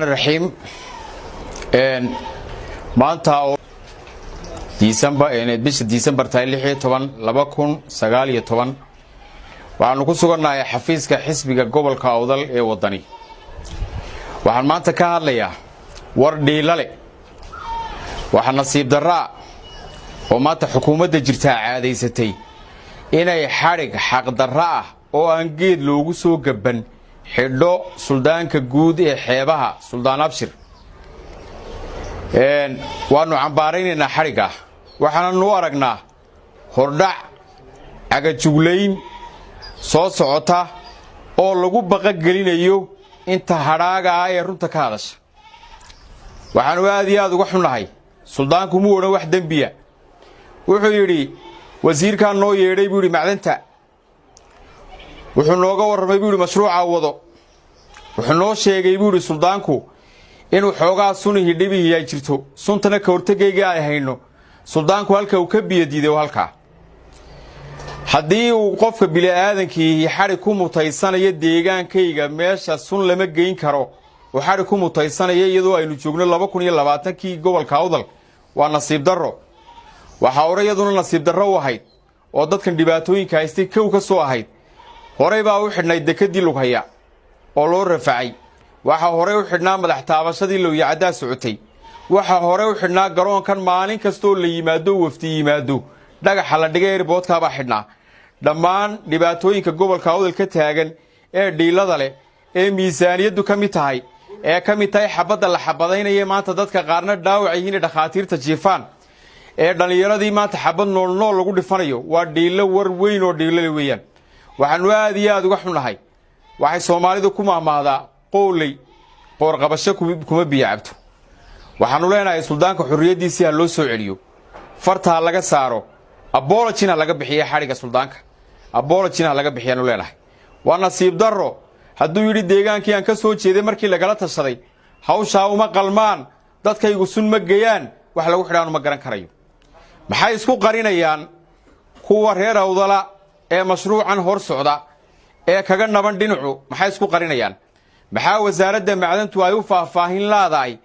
الرحيم maanta December taariikh 2019 waxaanu ku sugannahay xafiiska xisbiga gobolka Awdal ee WADDANI waxaan maanta ka hadlayaa war dhiilale waxa nasiib darra oo maanta xukuumadda jirta caadaysatay inay xadhig xaq darra ah oo aan geed loogu soo gaban xidho suldaanka guud ee xeebaha Suldaan Abshir waanu cambaaraynaa xadhiga waxaan u aragnaa hordhac agajugleyn soo socota oo lagu baqa gelinayo inta hadhaaga ah ee runta ka hadasha waxaan aad iyo aad uga xunahay suldaanku muu oran wax dambiya wuxuu yiri wasiirka noo yeedhay buu yiri macdanta wuxuu nooga warramay buu yiri mashruuca wado wuxuu noo sheegay buu yiri suldaanku inuu xoogaa sunihi dhibihi ay jirto suntana ka hortagayga ay hayno suldaanku halka uu ka biyadiiday halka haddii uu qofka bini'aadankii xari ku mutaysanayo deegaankayga meesha sun lama geyn karo oo xari ku mutaysanayo iyadoo aynu joogno 2020kii gobolka Awdal waa nasiib darro waxa horeyaduna nasiib darro u ahayd oo dadkan dhibaatooyinka haystay ka soo ahayd horey baa u xidhnay dekadii Lughaya oo loo rafacay waxa horey u xidhnaa madax taabashadii loo yacada socotay waxa horey u xidhnaa garoonkan maalin kasto la yimaado wafti yimaado dhagaxa la dhigay airportka baa xidhnaa dhammaan dhibaatooyinka gobolka Awdal ka taagan ee dhiilada leh ee miisaaniyadu ka mid tahay xabada la xabadaynaya maanta dadka qaarna dhaawac yihiin dhakhaatiirta jiifaan ee dhalinyaradii maanta xabad nool lagu dhifanayo waa dhiilo war weyn oo dhiilo weeyaan waxaanu aad iyo aad uga xunahay waxay Soomaalidu ku maamaadaa qowlay qoor qabasho kuma biyacabto waxaanu leenahay suldaanka xurriyadiisa loo soo celiyo farta laga saaro apology laga bixiyo xariga suldaanka apology laga bixiyo leenahay waa nasiib darro hadduu yiri deegaankii aan ka soo jeeday markii lagala tashaday hawsha uma qalmaan dadkaygu sun ma geeyaan wax lagu xidhaan ma garan karayo maxay isku qarinayaan kuwa reer Awdala ee mashruucan hor socda ee kaga naban dhinacu maxay isku qarinayaan maxaa wasaaradda macdantu ay u faahfaahin laadaay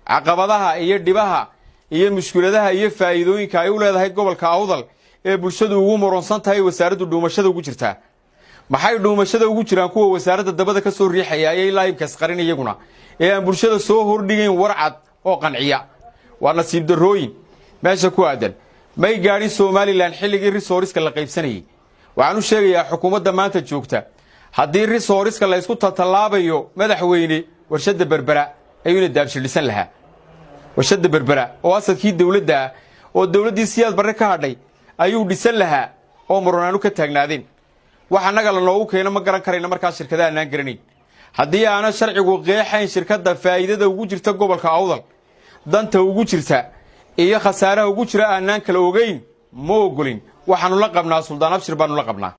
caqabadaha iyo dhibaha iyo mushkiladaha iyo faa'iidooyinka ay u leedahay gobolka Awdal ee bulshadu ugu muransan tahay wasaaraddu dhuumashada ugu jirta maxay dhuumashada ugu jiraan kuwa wasaaradda dabada ka soo riixaya ay laayibkaas qarin iyaguna ee aan bulshada soo hordhigayn warcad oo qanciya waa nasiib darrooyin meesha ku aadan may gaadhin Somaliland xilligii resource la qaybsanayay waxaan u sheegayaa xukuumadda maanta joogta haddii resource la isku talaabayo madaxweyne warshada berbera ayuu daabshilisan lahaa warshada berbera oo asadkii dawladda oo dawladii siyaad barre ka hadhay ayuu dhisan lahaa oo muranaanu ka taagnaadeen waxa naga la noogu keenay ma garan karayna markaa shirkadaha aan garanay haddii aana sharcigu qeexayn shirkadda faa'iidada ugu jirta gobolka Awdal danta ugu jirta iyo khasaaraha ugu jira aanan kala ogeyn ma ogolin waxaanu la qabnaa Suldaan Abshir baanu la qabnaa